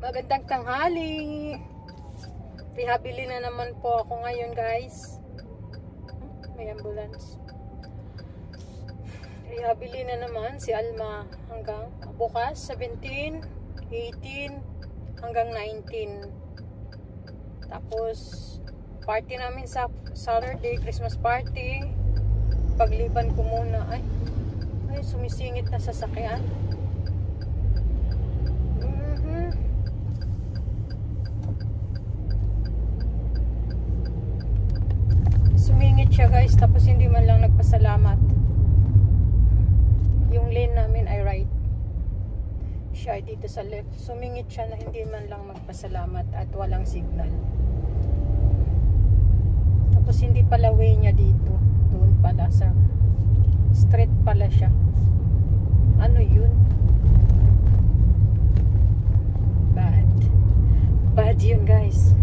Magandang tanghali. Rehabili na naman po ako ngayon, guys. May ambulance. Rehabili na naman si Alma hanggang bukas 17, 18 hanggang 19. Tapos party namin sa Saturday, Christmas party. Pagliban ko muna ay sumisingit na sasakyan. Sumingit siya, guys, tapos hindi man lang nagpasalamat. Yung lane namin ay right, siya ay dito sa left. Sumingit siya na hindi man lang magpasalamat at walang signal. Tapos hindi pala way niya dito, doon pala sa street pala siya. Ano yun? Bad yun, guys.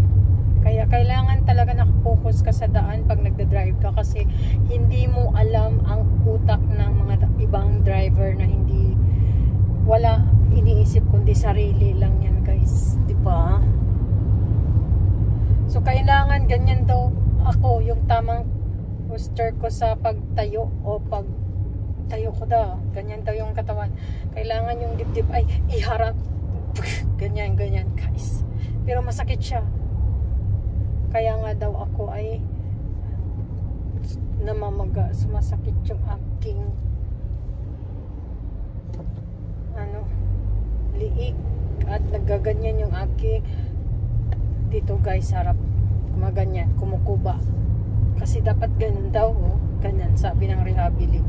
Kaya kailangan talaga nakapokus ka sa daan pag nagda-drive ka, kasi hindi mo alam ang utak ng mga ibang driver na wala iniisip kundi sarili lang yan, guys, di ba? So kailangan ganyan daw ako, yung tamang posture ko sa pagtayo o pagtayo ko daw, ganyan daw yung katawan. Kailangan yung dibdib ay iharap, ganyan guys, pero masakit siya. Kaya nga daw ako ay namamaga, sumasakit yung aking liig at nagaganyan yung aking dito, guys, harap, kumaganyan, kumukuba. Kasi dapat ganun daw, ganyan sabi ng rehabili.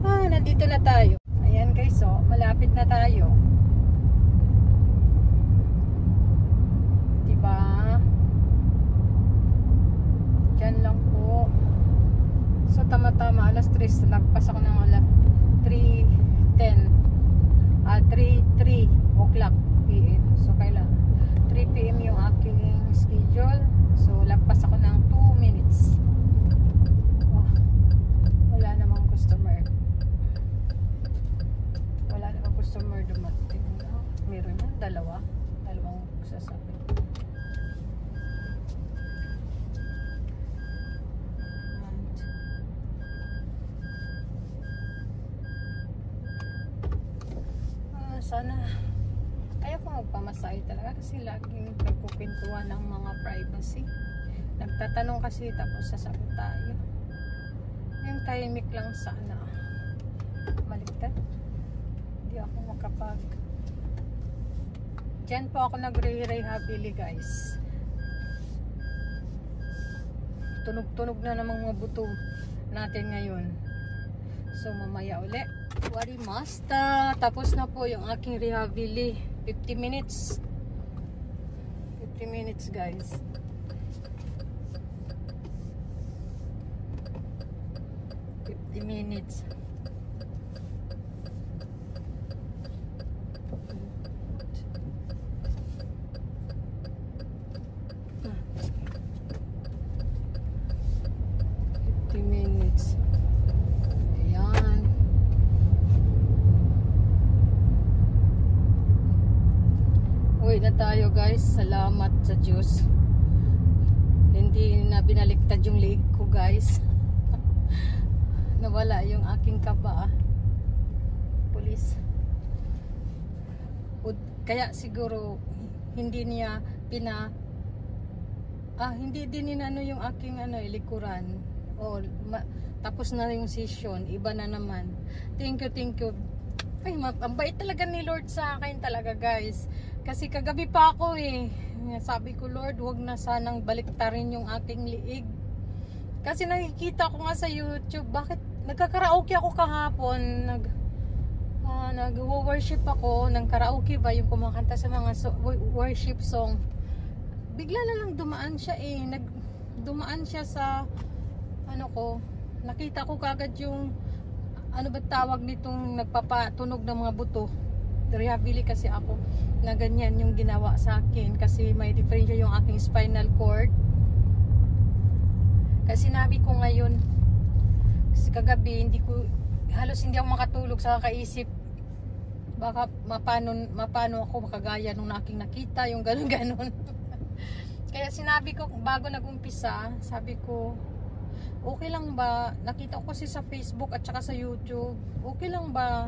Nandito na tayo. Ayan, guys, malapit na tayo. Diba? Diyan lang po. So tama-tama alas 3, nagpas ako ng 3:10 3 o'clock PM. So kailangan 3 PM yung aking schedule. So lagpas ako ng 2 minutes. Wala namang customer. Dumating. Meron na dalawang sasakyan. Sana ayaw ko magpamasahe talaga, kasi laging nagpupintuan ng mga privacy. Nagtatanong kasi tapos sasagot tayo. Yung tahimik lang sana. Maligtad. Hindi ako makapag. Diyan po ako nagre-rehabili, guys. Tunog-tunog na namang mga buto natin ngayon. So mamaya ulit. Warimasta. Tapos na po yung aking rehabili. 50 minutes. 50 minutes, guys. Minutes. Uwi na tayo, guys. Salamat sa Diyos. Hindi na binaliktad yung leg ko, guys. Nawala yung aking kaba. Police. Kaya siguro hindi niya hindi din inano yung aking likuran. Tapos na yung session, iba na naman. Thank you. Ay, ang bait talaga ni Lord sa akin talaga, guys. Kasi kagabi pa ako sabi ko, Lord, wag na sanang baliktarin yung aking liig. Kasi nakikita ko nga sa YouTube, bakit nagka-karaoke ako kahapon, nag-worship ako ng karaoke ba, yung kumakanta sa mga worship song. Bigla na lang dumaan siya dumaan siya sa nakita ko kagad yung ba tawag nitong nagpapatunog ng mga buto. Rehabili kasi ako na ganyan yung ginawa sa akin, kasi may diferensya yung aking spinal cord. Kasi sinabi ko ngayon, kasi kagabi halos hindi ako makatulog sa kakaisip Baka mapano ako makagaya nung aking nakita, yung ganun-ganun. Kaya sinabi ko, bago nag-umpisa, sabi ko, okay lang ba, nakita ko kasi sa Facebook at saka sa YouTube, okay lang ba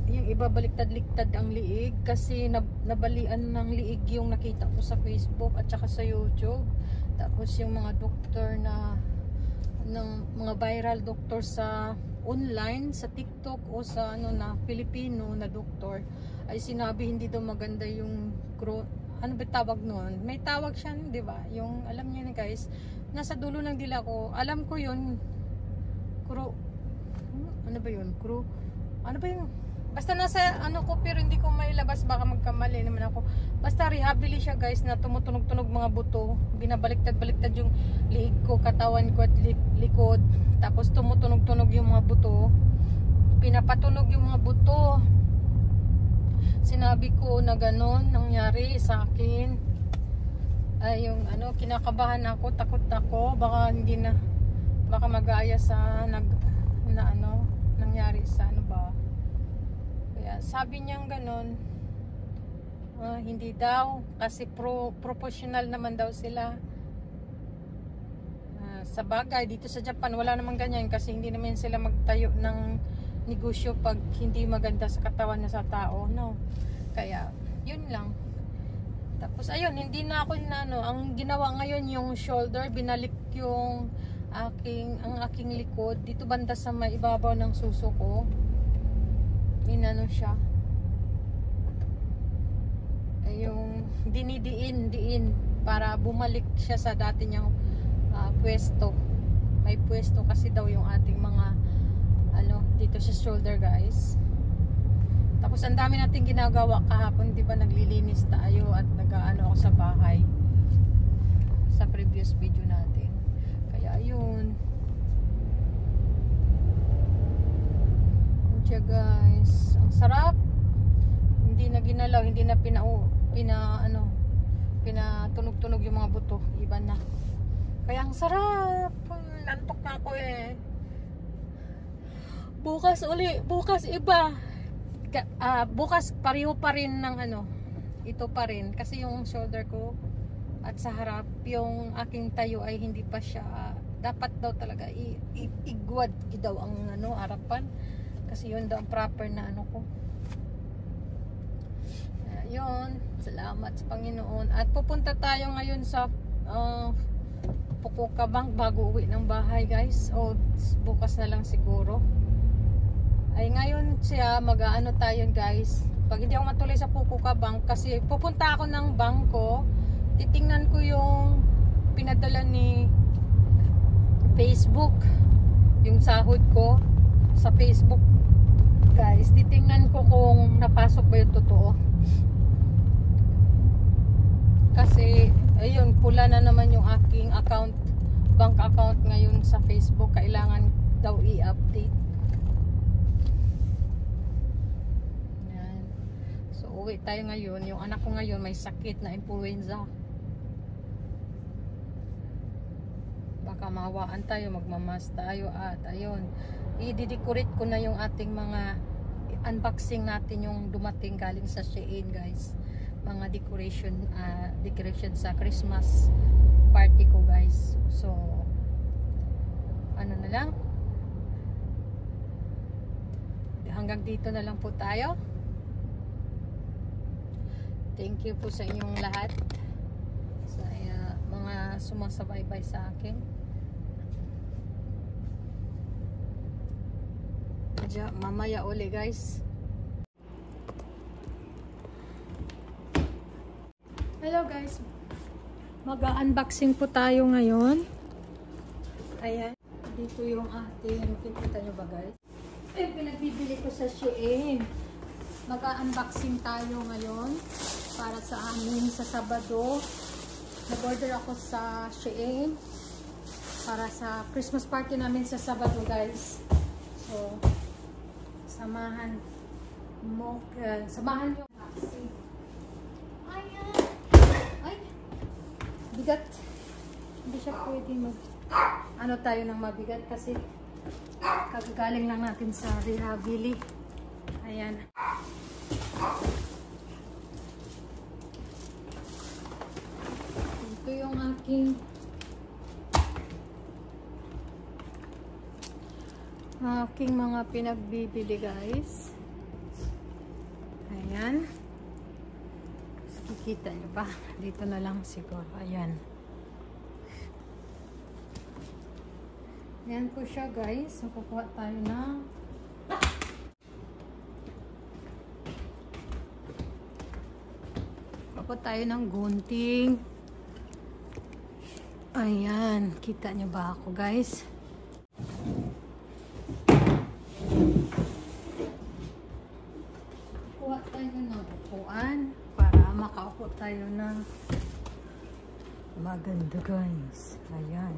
yung iba baliktad-liktad ang liig, kasi nabalian ng liig yung nakita ko sa Facebook at saka sa YouTube. Tapos yung mga doktor na ng mga viral doktor sa online, sa TikTok o sa ano na Filipino na doktor, ay sinabi hindi daw maganda yung ano ba tawag noon? May tawag siya, di ba? Yung alam niyo na guys, nasa dulo ng dila ko. Alam ko yun. Ano ba yun? Ano ba yun? Basta nasa ano ko, pero hindi ko mailabas, baka magkamali naman ako. Basta rehabili siya guys, na tumutunog-tunog mga buto, binabaliktad-baliktad yung liig ko, katawan ko at likod, tapos tumutunog-tunog yung mga buto, pinapatunog yung mga buto. Sinabi ko na gano'n nangyari sa akin. Ay yung ano, kinakabahan ako, takot ako, baka hindi na, baka mag-aaya sa nangyari sa ano ba. Sabi niyang ganun, hindi daw kasi professional naman daw sila. Sa bagay dito sa Japan wala namang ganyan, kasi hindi naman sila magtayo ng negosyo pag hindi maganda sa katawan na sa tao, no? Kaya yun lang. Tapos ayun, hindi na ako ang ginawa ngayon yung shoulder, binalik yung ang aking likod dito banda sa may ibabaw ng suso ko. Inano siya, yung dinidiin para bumalik siya sa dati niyang pwesto. May pwesto kasi daw yung ating mga dito sa shoulder guys. Tapos ang dami nating ginagawa kahapon, di ba? Naglilinis tayo at nag-aano ako sa bahay sa previous video natin. Kaya ayun siya guys, ang sarap, hindi na ginalaw, hindi na pinatunog-tunog yung mga buto, iba na, kaya ang sarap. Nantok na ako eh. Bukas iba, bukas pareho pa rin ng ito pa rin, kasi yung shoulder ko at sa harap yung aking tayo ay hindi pa siya, dapat daw talaga igwad daw ang harapan, kasi yun daw ang proper na ko. Yun, salamat sa Panginoon. At pupunta tayo ngayon sa Pukukabang bago uwi ng bahay guys, o bukas na lang siguro. Ay ngayon siya mag-aano tayo guys, pag hindi ako matuloy sa Pukukabang, kasi pupunta ako ng bangko, titingnan ko yung pinadala ni Facebook, yung sahod ko sa Facebook guys. Titingnan ko kung napasok ba yung totoo, kasi ayun, pula na naman yung aking bank account ngayon sa Facebook. Kailangan daw i-update. Yan. So uwi tayo ngayon. Yung anak ko ngayon may sakit na influenza, baka mahawaan tayo, magmamas tayo. At ayun, i-decorate ko na yung ating mga unboxing natin, yung dumating galing sa Shein guys, mga decoration sa Christmas party ko guys. So ano na lang, hanggang dito na lang po tayo. Thank you po sa inyong lahat, sa mga sumasabaybay sa akin. Mamaya uli guys. Hello guys, mag-unboxing po tayo ngayon. Ayan, dito yung ating, kita nyo ba guys? Pinagbibili ko sa Shein. Mag-unboxing tayo ngayon para sa amin sa Sabado. Nag-order ako sa Shein para sa Christmas party namin sa Sabado guys. So samahan yung unboxing. Ay, bigat. Hindi siya pwede tayo ng mabigat, kasi kagagaling lang natin sa rehabili. Ayan. Ito yung aking mga pinagbibili, guys. Ayan. Kikita nyo ba? Dito na lang siguro. Ayan. Ayan po siya, guys. So, kukuha tayo ng gunting. Ayan. Kita nyo ba ako, guys? Kuha tayo ng upuan para makaupo tayo na maganda, guys. Ayan.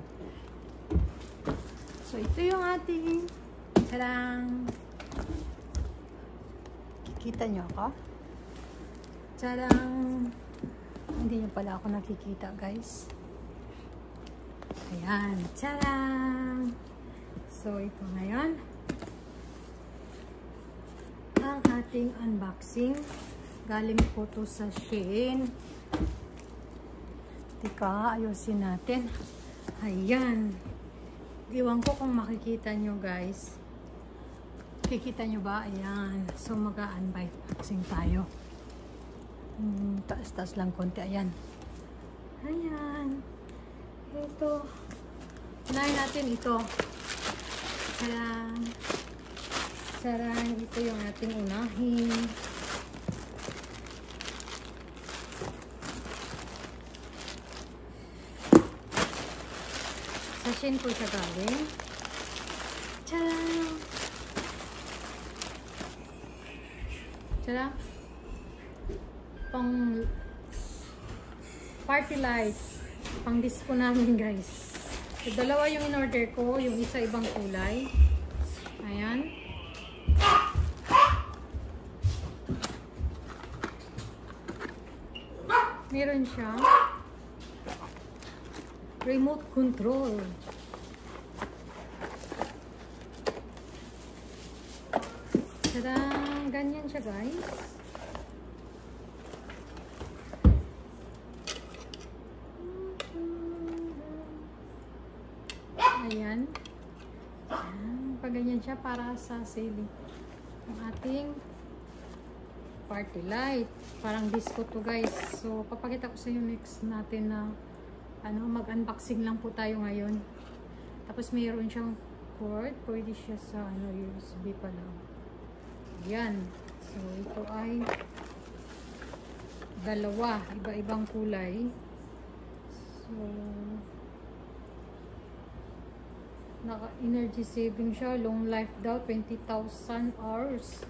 So, ito yung ating sarang. Kikita nyo ako? Sarang. Hindi nyo pala ako nakikita, guys. Ayan. Sarang. So, ito ngayon ang ating unboxing. Galing po to sa Shein. Tika, ayusin natin. Ayan. Iwan ko kung makikita nyo, guys. Kikita nyo ba? Ayan. So, mag-unboxing tayo. Taas-taas lang konti. Ayan. Ayan. Ito. Unahin natin ito. Sarang. Sarang. Ito yung ating unahin. Sa Shein po siya galing. Tcharam! Tcharam! Pang party light. Pang disco namin, guys. So, dalawa yung in-order ko. Yung isa ibang kulay. Ayan. Meron siya remote control. Tadang! Ganyan siya, guys. Ayan. Pag ganyan siya, para sa ceiling. Ang ating party light. Parang disco to, guys. So, papakita ko sa inyo next natin na mag-unboxing lang po tayo ngayon. Tapos mayroon siyang cord. Pwede siya sa USB pala. Yan. So, ito ay dalawa. Iba-ibang kulay. So, naka-energy saving siya. Long life daw. 20,000 hours.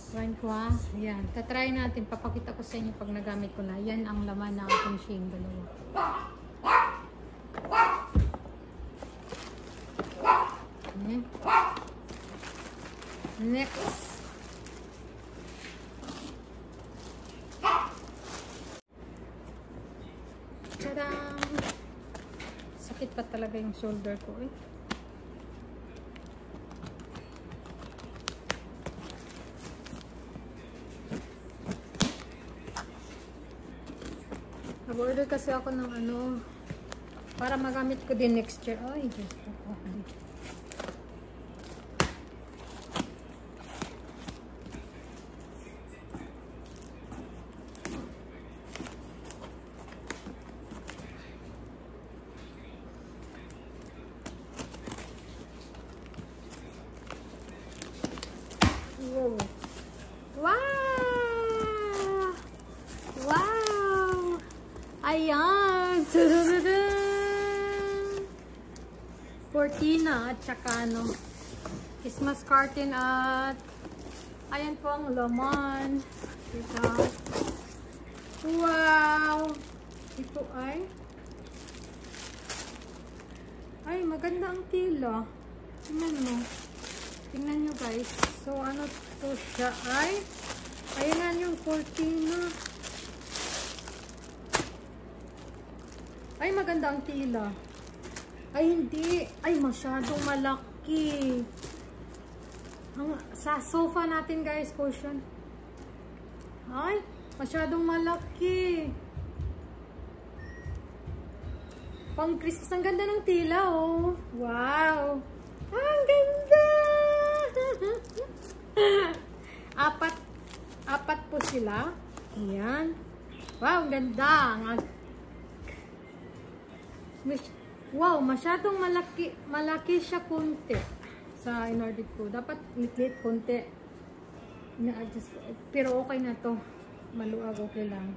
Kuhain ko, ha. Ayan. Tatry natin. Papakita ko sa inyo pag nagamit ko na. Yan ang laman ng ating Shein. Dalawa. Okay. Next. Tadang! Sakit pa talaga yung shoulder ko, eh. Nag-order kasi ako ng para magamit ko din next year. Ay, Diyos ko. Wow! Wow! Wow! Ayan! Cortina at saka Christmas curtain at ayan po ang laman. Ito. Wow! Ito ay maganda ang tila. Tingnan mo. Tingnan nyo, guys. So, ano to siya ayan yung cortina. Ay, maganda ang tila. Ay, hindi. Ay, masyadong malaki. Sa sofa natin guys, cushion. Ay, masyadong malaki. Pang Christmas, ang ganda ng tila, oh. Wow. Ang ganda. Apat po sila. Ayan. Wow, ang ganda. Wow, masyadong malaki siya konti sa in-order ko. Dapat lit-lit konti. Na-adjust ko. Pero okay na to. Maluag, okay lang.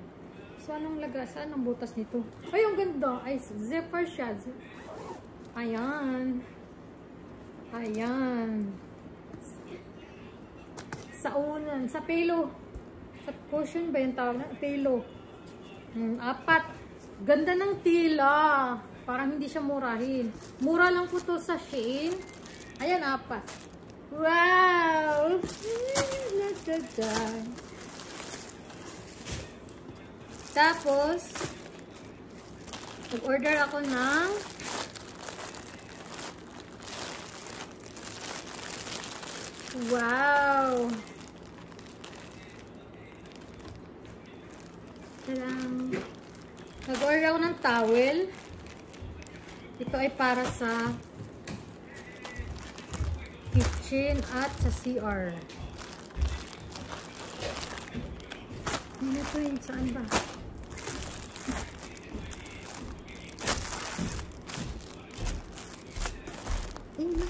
So, anong laga? Saan ang butas nito? Ay, ang ganda. Ay, zipper siya. Ayan. Ayan. Sa unan. Sa pilo. Sa cushion ba yung tawag na? Pilo. 4. Ganda ng tila. Parang hindi siya murahin. Mura lang po to sa Shein. Ayan, 4. Wow! Tapos, nag-order ako ng wow! Nag-order ako ng towel. Ito ay para sa kitchen at sa CR. Ano ito yun? Saan ba?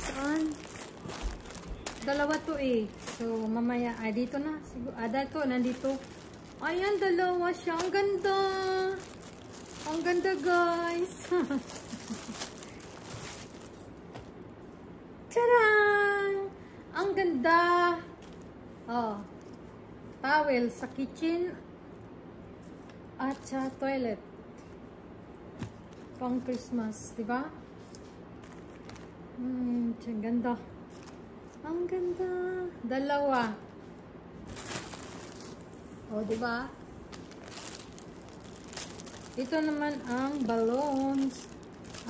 Saan? Dalawa to eh. So, mamaya. Dito na. Dito. Nandito. Ayan, dalawa siya. Ang ganda. Ang ganda, guys. Tadaan! Ang ganda. Oh. Towel sa kitchen at sa toilet. Pang Christmas, di ba? Ang ganda. Ang ganda. Dalawa. O, di ba? Ito naman ang balloons.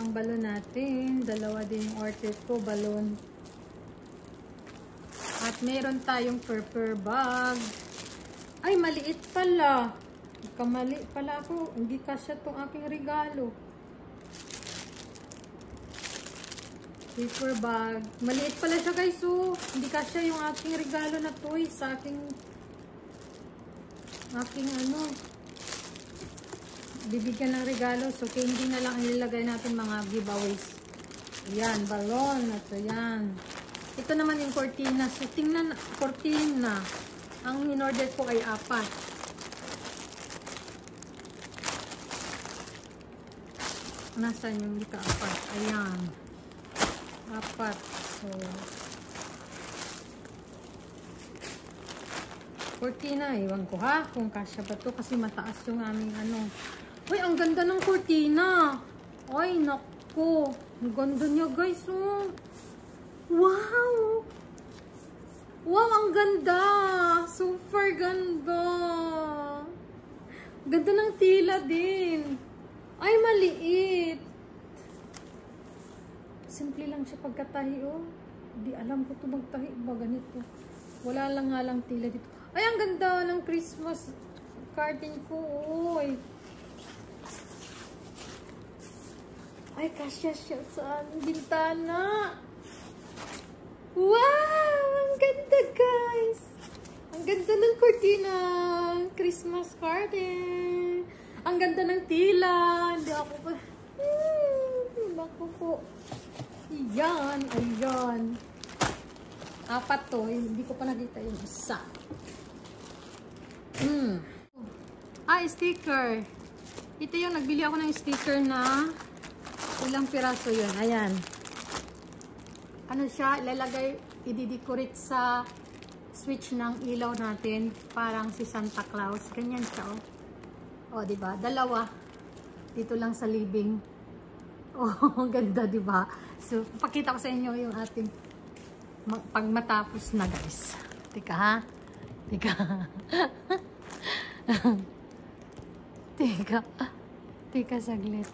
Ang balon natin. Dalawa din yung order ko, balon. At meron tayong purple bag. Ay, maliit pala. Kamali pala ako. Hindi kasya itong aking regalo. Paper bag. Maliit pala siya guys. So, hindi kasya yung aking regalo na toy sa aking ano, bibigyan ng regalo. So, hindi na lang ilagay natin mga giveaways. Ayan, balon. At ayan. Ito naman yung cortina. So, tingnan, cortina. Ang in-order ko ay 4. Nasaan yung ika 4? Ayan. 4. So, cortina. Iwan ko ha kung kasya ba to kasi mataas yung aming ano. Uy, ang ganda ng cortina. Ay, naku. Ang ganda niya guys. Oh. Wow. Wow, ang ganda. Super ganda. Ganda ng tila din. Ay, maliit. Simple lang siya pagkatahi, oh. Hindi alam ko ito magtahi ba ganito. Wala lang nga lang tila dito. Ay, ang ganda ng Christmas curtain ko, oy. Ay, kasya siya sa bintana. Wow! Ang ganda, guys! Ang ganda ng cortina. Christmas curtain. Ang ganda ng tila. Hindi ako pa. Bako po. Ayan. Ayan. 4 to. Hindi ko pa nakita yung isa. Sticker. Ito yung nagbili ako ng sticker na ilang piraso yun. Ayan. Ano siya, ilalagay, i-decorate sa switch ng ilaw natin. Parang si Santa Claus. Ganyan siya, oh. Oh, diba? 2. Dito lang sa living. Oh, ganda, diba? So, pakita ko sa inyo yung ating pag matapos na, guys. Tika, ha? Tika. Tika. Tika, saglit.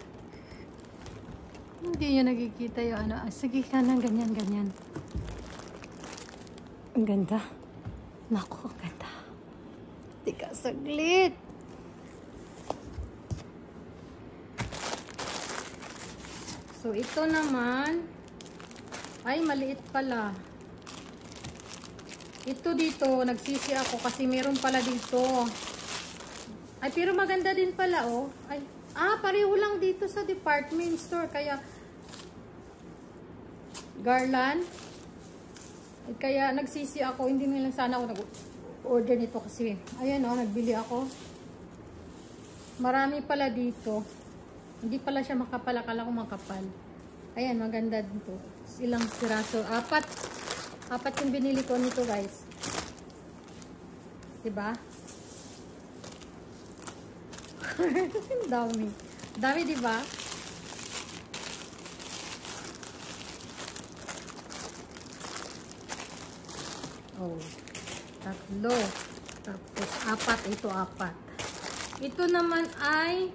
Hindi nyo nakikita yung ano. Sige ka na, ganyan, ganyan. Ang ganda. Naku, ang ganda. Tika, saglit. So, ito naman, ay, maliit pala. Ito dito, nagsisi ako kasi meron pala dito. Ay, pero maganda din pala, oh. Ay, pareho lang dito sa department store. Kaya, garland. Ay, kaya, nagsisi ako. Hindi na lang sana ako nag-order nito kasi, ayan, oh, nagbili ako. Marami pala dito. Hindi pala siya makapal. Akala ko makapal. Ayan, maganda dito. Ilang piraso. Apat yung binili ko nito, guys. Diba? Dami. Dami, diba? Oh. 3. Tapos, 4. Ito, 4. Ito naman ay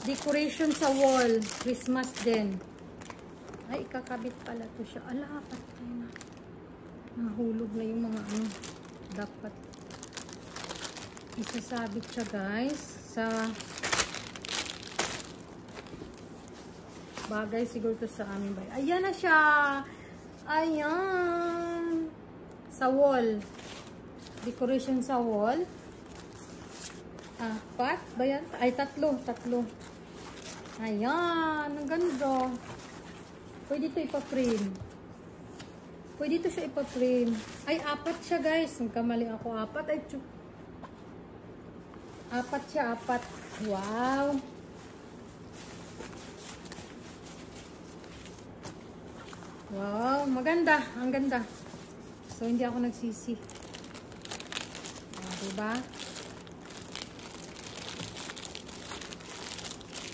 decoration sa wall. Christmas din. Ay, ikakabit pala to siya. Ala, patay na. Nahulog na yung mga dapat isasabit siya, guys, sa bagay siguro to sa aming bahay. Ayan na siya. Ayan. Sa wall. Decoration sa wall. 4 ba yan? Ay, 3. Ayan. Ang ganda. Pwede ito ipa-frame. Pwede ito siya ipa-frame. Ay, 4 siya, guys. Nagkamali ako. 4. Ay, 4 siya, 4. Wow. Wow. Maganda. Ang ganda. So, hindi ako nagsisi. Diba?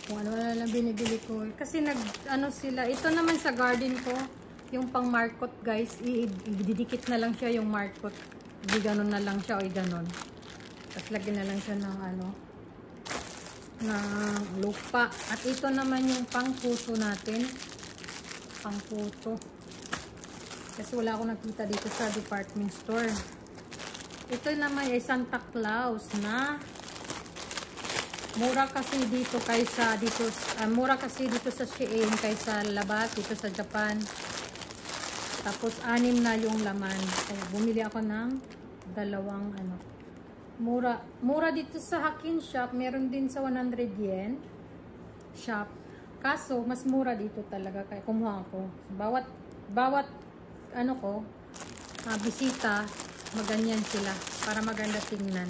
Kung ano na lang binibili ko. Kasi sila. Ito naman sa garden ko. Yung pang markot, guys. Ididikit na lang siya yung markot. Hindi ganon na lang siya o ganon. Tapos lagyan na lang siya ng ng lupa. At ito naman yung pang puso natin. Pang puso. Kasi wala akong nakita dito sa department store. Ito naman ay Santa Claus na mura kasi dito kaysa mura kasi dito sa Shein kaysa labas dito sa Japan. Tapos 6 na yung laman. Kaya bumili ako ng 2 Mura dito sa Hakin Shop. Meron din sa 100 yen shop. Kaso mas mura dito talaga kaya kumuha ako. Bawat bisita, maganyan sila para maganda tingnan.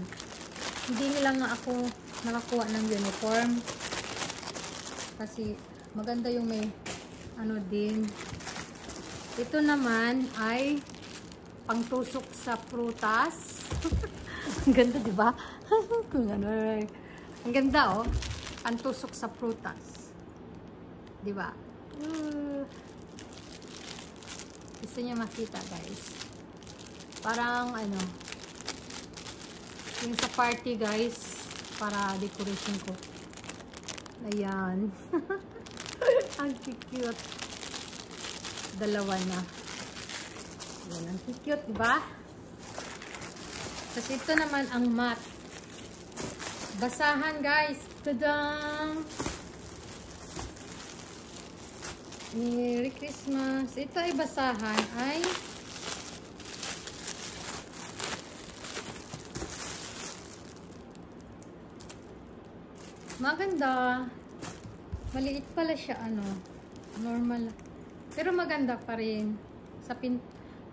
Hindi nila nga ako nakakuha ng uniform kasi maganda yung may din. Ito naman ay pangtusok sa prutas. Ang ganda, diba? Ang ganda, oh. Pangtusok sa prutas. Diba? Gusto niyo makita, guys. Parang yung sa party, guys, para decoration ko. Ayan. Ang cute. 2 na. Ayan, ang cute, diba? Tapos ito naman ang mat. Basahan, guys. Tadang! Merry Christmas. Ito ay basahan ay maganda. Maliit pala siya, normal. Pero maganda pa rin.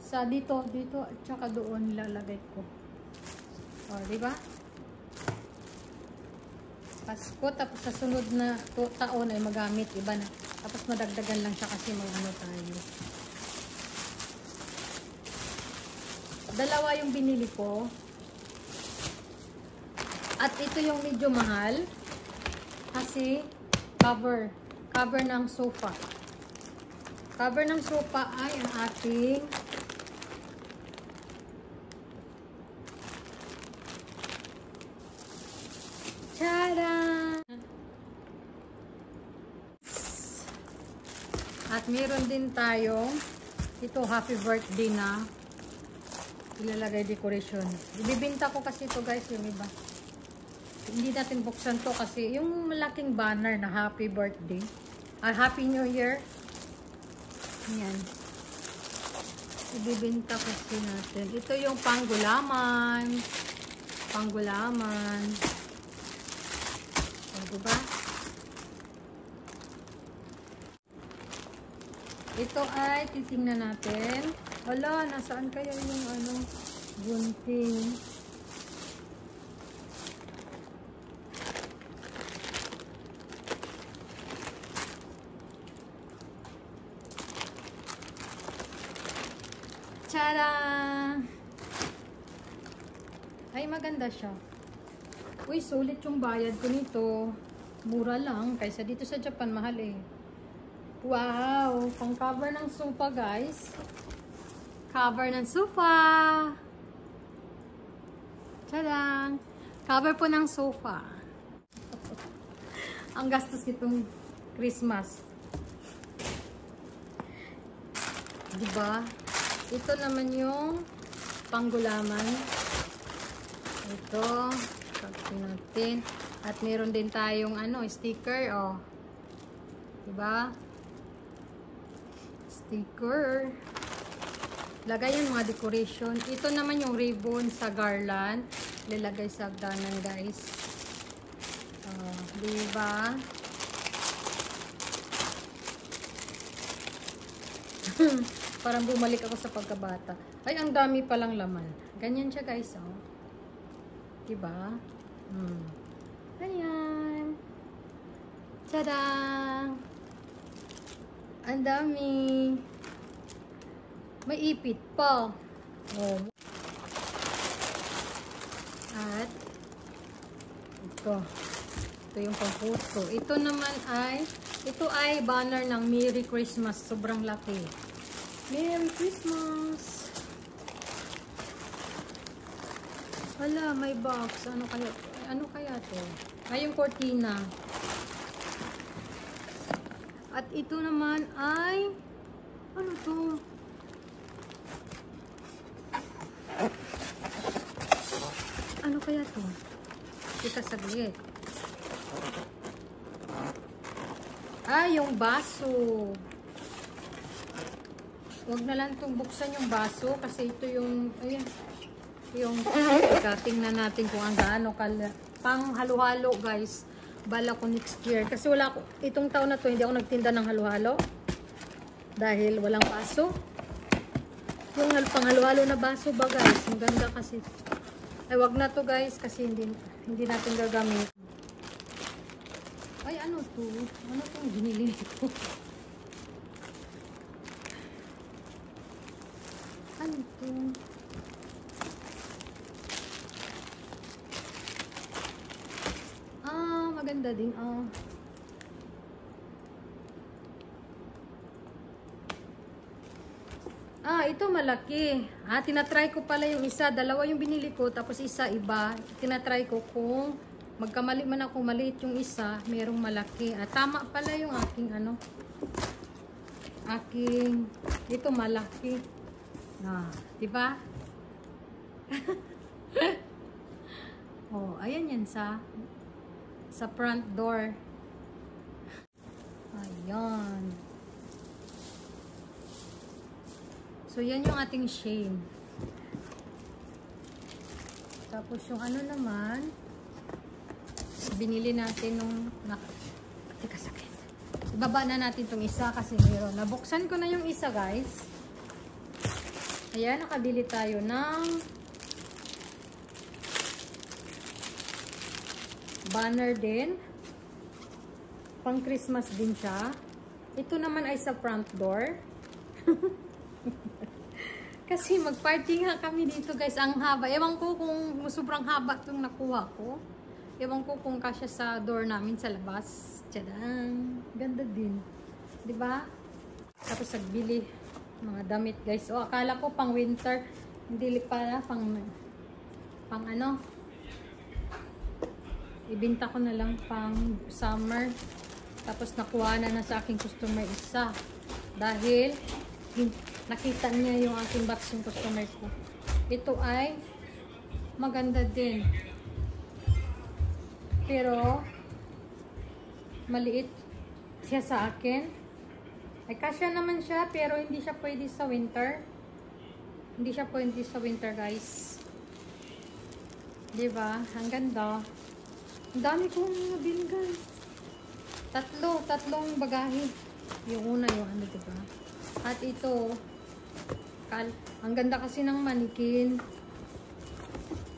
Sa dito at saka doon lalagay ko. O, diba? Pasko, tapos sa sunod na taon ay magamit, iba na. Tapos madagdagan lang siya kasi tayo. 2 yung binili ko. At ito yung medyo mahal. Kasi cover ng sofa. Cover ng sofa ay ang ating at meron din tayo ito, happy birthday na ilalagay decoration. Ibibinta ko kasi ito guys, yung iba. Hindi natin buksan to kasi yung malaking banner na happy birthday. Happy New Year. Yan. Ibibinta kasi natin. Ito yung panggulaman. Panggulaman. O, diba? Ito ay titingnan natin. Wala, nasaan kaya yung ano, gunting? Tada! Ay, maganda siya. Uy, sulit yung bayad ko nito. Mura lang. Kaysa dito sa Japan, mahal eh. Wow! Pang cover ng sofa, guys. Cover ng sofa. Tada! Cover po ng sofa. Ang gastos nitong Christmas. Diba? Ito naman yung panggulaman. Ito. Pagkin natin. At meron din tayong ano, sticker. Oh. Diba? Sticker. Lagay yung mga decoration. Ito naman yung ribbon sa garland. Lilagay sa hagdanan, guys. Diba? Parang bumalik ako sa pagkabata. Ay, ang dami palang laman. Ganyan siya, guys, oh. Diba? Ayan. Tada! Ang dami. May ipit pa. Oh. At ito. Ito yung pang-photo. Ito naman ay, ito ay banner ng Merry Christmas. Sobrang laki. Merry Christmas! Hala, may box. Ano kaya to? Ay, yung cortina. At ito naman ay, ano to? Ano kaya to? Kita saglit. Ah, yung baso. Huwag na lang itong buksan yung baso kasi ito yung, ayan, yung, tingnan natin kung ang gaano pang halo-halo, guys. Bala ko next year. Kasi wala ko, itong taon na to, hindi ako nagtinda ng halo-halo. Dahil walang baso. Yung pang halo-halo na baso ba, guys? Ang ganda kasi. Ay, wag na to, guys, kasi hindi natin gagamit. Ay, ano to? Ano tong binili ko? Ano to? Ah, maganda din. Ito malaki. Tinatry ko pala yung isa. Dalawa yung binili ko, tapos isa iba. Tinatry ko kung magkamali man ako, maliit yung isa, merong malaki. Tama pala yung aking ito malaki. Diba? Oh, ayan yan sa front door. Ayan. So, yan yung ating shame. Tapos, yung ano naman, binili natin nung, teka sakit. Ibaba na natin itong isa kasi meron. Nabuksan ko na yung isa, guys. Ayan, nakabili tayo ng banner din. Pang Christmas din siya. Ito naman ay sa front door. Kasi mag-party nga kami dito, guys. Ang haba. Ewan ko kung sobrang haba itong nakuha ko. Ewan ko kung kasya sa door namin sa labas. Tadaan! Ganda din. Diba? Tapos nagbili mga damit, guys. O, akala ko pang winter. Hindi pala pang ano. Ibinta ko na lang pang summer. Tapos nakuha na sa aking customer isa. Dahil nakita niya yung aking box yung customer ko. Ito ay maganda din. Pero maliit siya sa akin. Ay kasya naman siya pero hindi siya pwede sa winter. Hindi siya pwede sa winter, guys. Diba? Ang ganda. Ang dami kong nabili, guys. Tatlong bagahe. Yung una, yung ano, diba? At ito, ang ganda kasi ng manikin.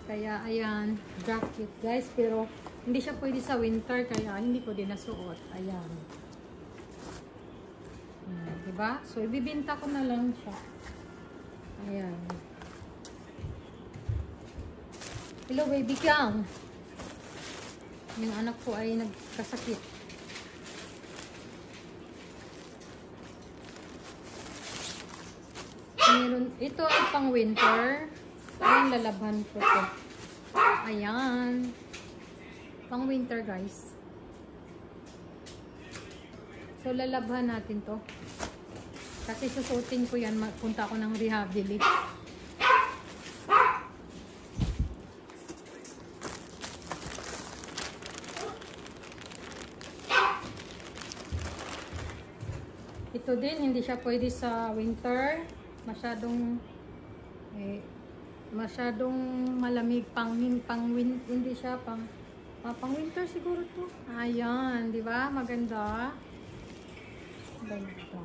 Kaya, ayan, jacket, guys. Pero, hindi siya pwede sa winter, kaya hindi ko din nasuot. Ayan. Diba? So, ibibinta ko na lang siya. Ayan. Hello, baby Kang. Yung anak ko ay nagkasakit. Meron, ito ay pang winter. Ayan, lalabhan ko to. Ayan. Pang winter, guys. So, lalabhan natin to. Kasi susutin ko yan. Punta ako ng Rehabili. Ito din, hindi siya pwede sa winter. Masyadong malamig hindi siya pang winter siguro to. Ayan, di ba? Maganda. Ganda.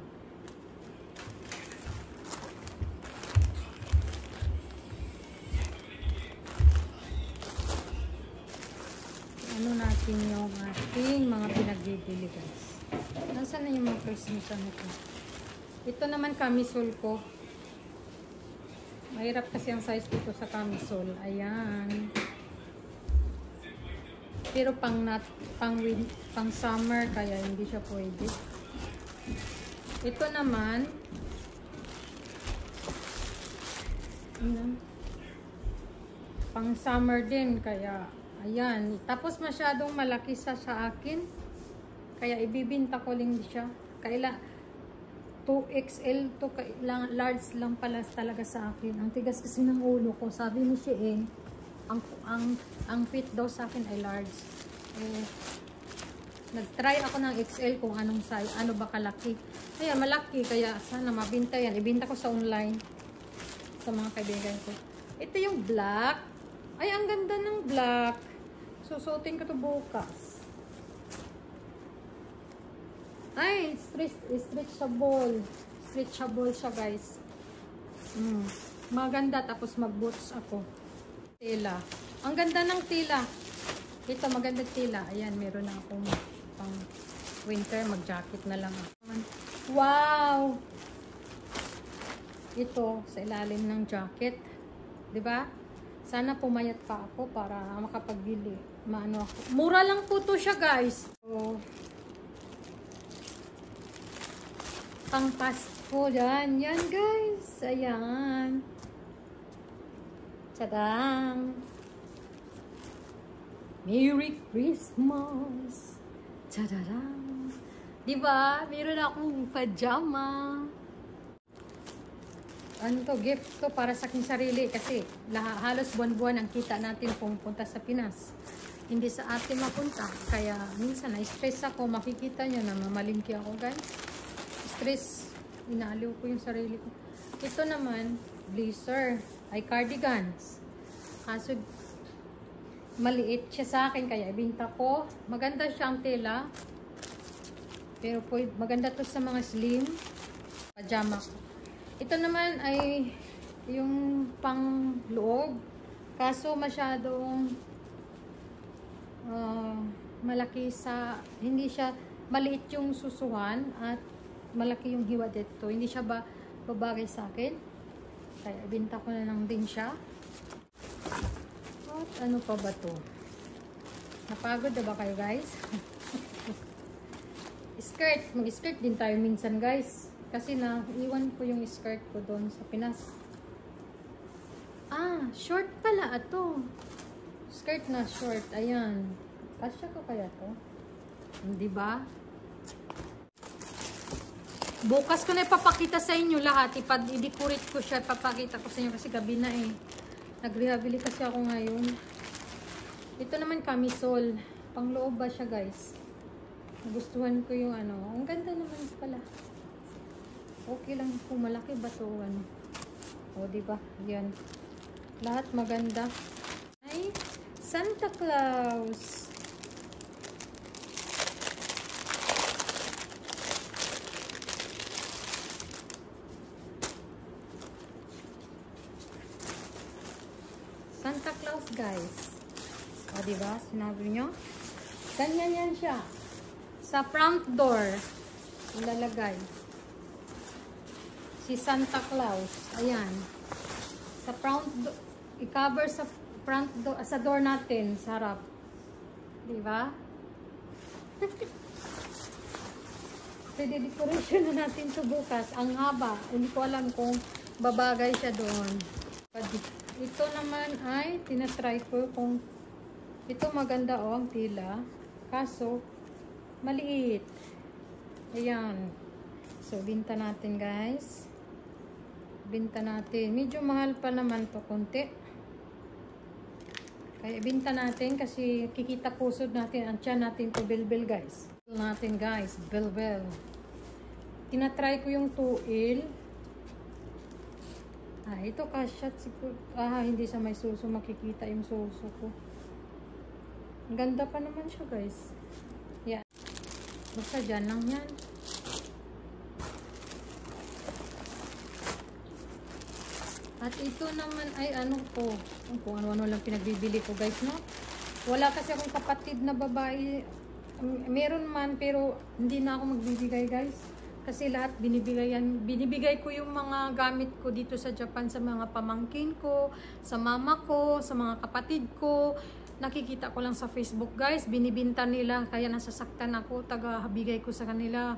Ano natin yung ating mga pinagbibili, guys. Nasaan na yung mga Christmas ano ko? Ito naman camisole ko. Mahirap kasi ang size dito sa camisole. Ayan. Pero pang summer kaya hindi siya pwede. Ito naman pang summer din kaya ayan. Tapos masyadong malaki sa akin. Kaya ibibinta ko lang siya. Kaila 2XL to, large lang pala talaga sa akin. Ang tigas kasi ng ulo ko. Sabi ni Shein, ang fit daw sa akin ay large. Nag-try ako ng XL kung anong size, ano ba kalaki. Kaya malaki, kaya sana mabinta yan. Ibinta ko sa online sa mga kaibigan ko. Ito yung black. Ay, ang ganda ng black. Susutin ko to bukas. Ay, stretchable. Stretchable siya, guys. Maganda, tapos mag-boots ako. Tela. Ang ganda ng tela. Ito, maganda tela. Ayan, meron na akong pang winter. Mag-jacket na lang ako. Wow! Ito, sa ilalim ng jacket. Diba? Sana pumayat pa ako para makapagbili. Maano ako. Mura lang po to siya, guys. So, pang Pasko yan. Yan, guys. Ayan. Tadang! Merry Christmas! Tadadang! Diba? Meron akong pajama. Ano to? Gift to para sa aking sarili. Kasi halos buwan-buwan ang kita natin pumunta sa Pinas. Hindi sa atin mapunta. Kaya minsan na-stress ako. Makikita nyo na mamalingki ako, guys. Stress. Inaaliw ko yung sarili ko. Ito naman, blazer. Ay cardigans. Kaso maliit siya sa akin kaya ibinta ko. Maganda siya ang tela. Pero maganda to sa mga slim pajama ko. Ito naman ay yung pang loob. Kaso masyadong malaki sa, hindi siya maliit yung susuhan at malaki yung hiwa dito. Hindi siya babagay sa akin. Kaya ibinta ko na lang din siya. At ano pa ba to? Napagod na ba kayo, guys? Skirt. Mag-skirt din tayo minsan, guys. Kasi naiwan ko yung skirt ko doon sa Pinas. Ah, short pala ito. Skirt na short. Ayan. Kasya ko kaya to? Hindi ba? Bukas ko na ipapakita sa inyo lahat. I-decorate ko siya. Ipapakita ko sa inyo kasi gabi na eh. Nag-rehabilitate kasi ako ngayon. Ito naman camisole. Pangloob ba siya, guys? Nagustuhan ko yung ano. Ang ganda naman pala. Okay lang kung malaki ba to ano. O, diba? Yan. Lahat maganda. Ay, Santa Claus. Santa Claus, guys. O, diba? Sinabi nyo? Ganyan yan siya. Sa front door, ilalagay. Si Santa Claus. Ayan. Sa front door, i-cover sa front door, sa door natin, sa harap. Diba? Pwede decoration na natin to bukas. Ang haba. Hindi ko alam kung babagay siya doon. Ito naman ay tinatry ko kung ito maganda oh, ang tila. Kaso, maliit. Ayan. So, binta natin guys. Binta natin. Medyo mahal pa naman to konti. Kaya binta natin kasi kikita pusod natin. Ang tiyan natin to bilbil guys. Natin guys. Bilbil. Tinatry ko yung 2L. Ito kasya. Hindi sa may suso makikita yung suso ko. Ang ganda pa naman siya guys. Yan. Basta dyan lang yan. At ito naman ay ano ko. Kung ano-ano lang pinagbibili ko guys, no? Wala kasi akong kapatid na babae. Meron man pero hindi na ako magbibigay guys. Kasi lahat binibigay ko yung mga gamit ko dito sa Japan sa mga pamangkin ko, sa mama ko, sa mga kapatid ko. Nakikita ko lang sa Facebook guys, binibinta nila kaya nasasaktan ako, taga-bigay ko sa kanila.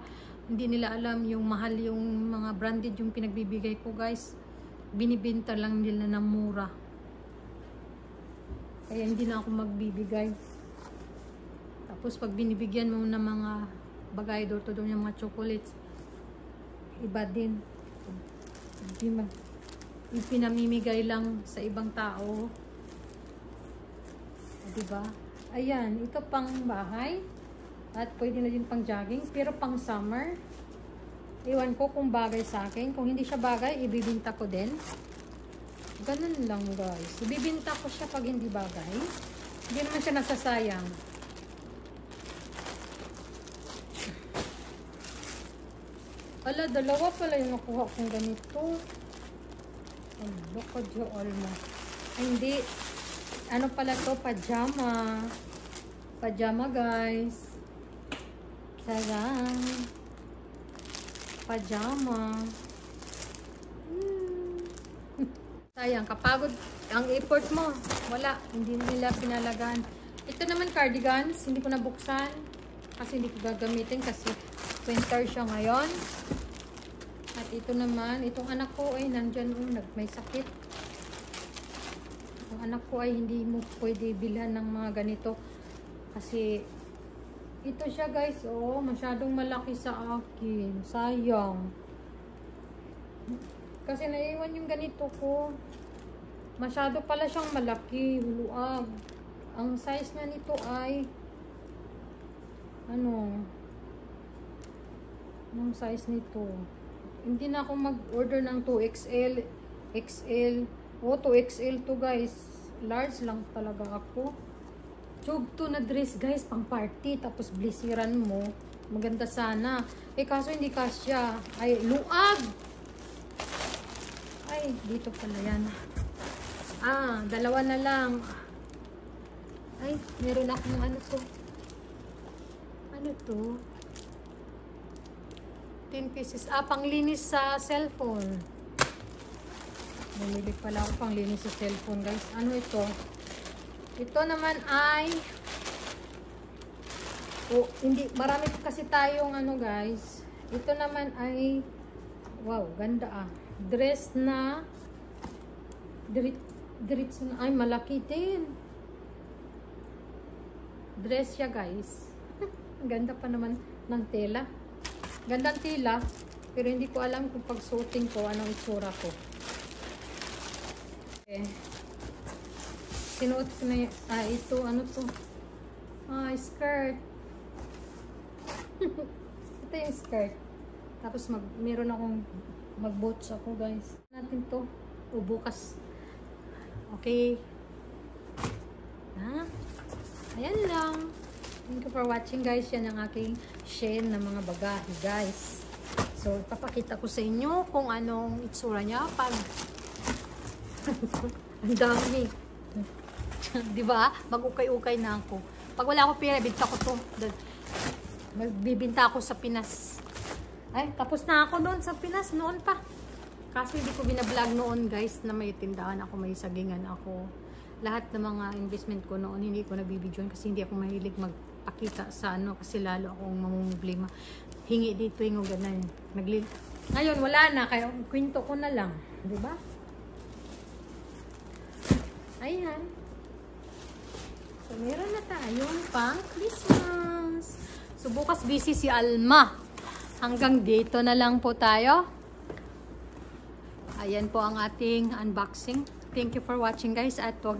Hindi nila alam yung mahal yung mga branded yung pinagbibigay ko guys. Binibinta lang nila ng mura. Kaya hindi na ako magbibigay. Tapos pag binibigyan mo ng mga bagay doon yung mga chocolates, iba din. Ipinamimigay lang sa ibang tao. Diba? Ayan, ito pang bahay. At pwede na din pang jogging. Pero pang summer. Iwan ko kung bagay sa akin. Kung hindi siya bagay, ibibinta ko din. Ganun lang guys. Ibibinta ko siya pag hindi bagay. Hindi naman siya nasasayang. Ala, dalawa pala yung nakuha kong ganito. Ano ka dyan, Alma? Hindi. Ano pala to? Pajama. Pajama, guys. Sarang. Pajama. Sayang, kapagod ang effort mo. Wala. Hindi nila pinalagaan. Ito naman cardigans. Hindi ko nabuksan. Kasi hindi ko gagamitin kasi winter siya ngayon. At ito naman, itong anak ko ay nandyan may sakit. Ang anak ko ay hindi mo pwede bilhan ng mga ganito. Kasi ito siya guys, oh, masyadong malaki sa akin. Sayang. Kasi naiwan yung ganito ko. Masyado pala siyang malaki, huluag. Ang size na nito ay ano? Anong size nito? Hindi na ako mag-order ng 2XL, XL. Oh, 2XL to guys. Large lang talaga ako. Tube to na dress guys, pang party. Tapos blisiran mo. Maganda sana. Eh kaso hindi kasya. Ay, luag! Ay, dito pala yan. Dalawa na lang. Ay, meron akong ano to. Ano to? 10 pieces. Panglinis sa cellphone. Bumili pala ako panglinis sa cellphone, guys. Ano ito? Ito naman ay hindi. Marami kasi tayong ano, guys. Ito naman ay wow, ganda dress na dress na, ay malaki din. Dress siya, guys. Ganda pa naman ng tela. Gandang tila, pero hindi ko alam kung pag-suotin ko, anong itsura ko. Okay. sinuot ko na yun. Ito, ano to? Skirt. Ito yung skirt. Tapos meron akong mag-boots ako, guys. Natin to. O bukas. Okay. Ayan lang. Thank you for watching, guys. Yan ang aking Shein na mga bagahe, guys. So, ipapakita ko sa inyo kung anong itsura niya pag ang dami. Diba? Mag-ukay-ukay na ako. Pag wala ako pera, binta ko to. Magbibinta ako sa Pinas. Ay, tapos na ako noon sa Pinas. Noon pa. Kasi hindi ko binablog noon, guys, na may tindahan ako, may sagingan ako. Lahat ng mga investment ko noon, hindi ko nabibidyoan kasi hindi ako mahilig magpakita sa ano, kasi lalo akong mamumblema. Hingi dito, hingo ganun. Ngayon, wala na. Kaya kwento ko na lang. Diba? Ayan. So, meron na tayong pang Christmas. So, bukas busy si Alma. Hanggang dito na lang po tayo. Ayan po ang ating unboxing. Thank you for watching, guys. At huwag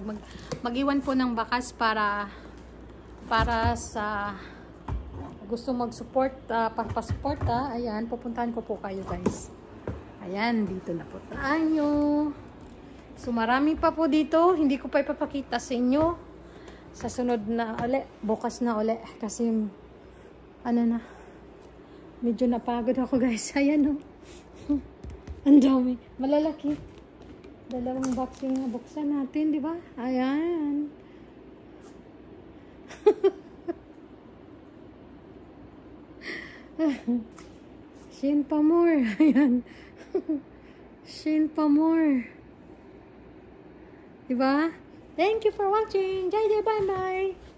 mag-iwan po ng bakas para sa gusto mag-support, papasupport, ayan, pupuntahan ko po kayo, guys. Ayan, dito na po tayo. So, marami pa po dito. Hindi ko pa ipapakita sa inyo. Sa sunod na uli, bukas na uli. Kasi, ano na, medyo napagod ako, guys. Ayan, oh. Ang dami. Malalaki. Dalawang box yung buksan natin, di ba? Ayan. Shein pa more. Ayan. Shein pa more. Diba? Thank you for watching. Bye bye.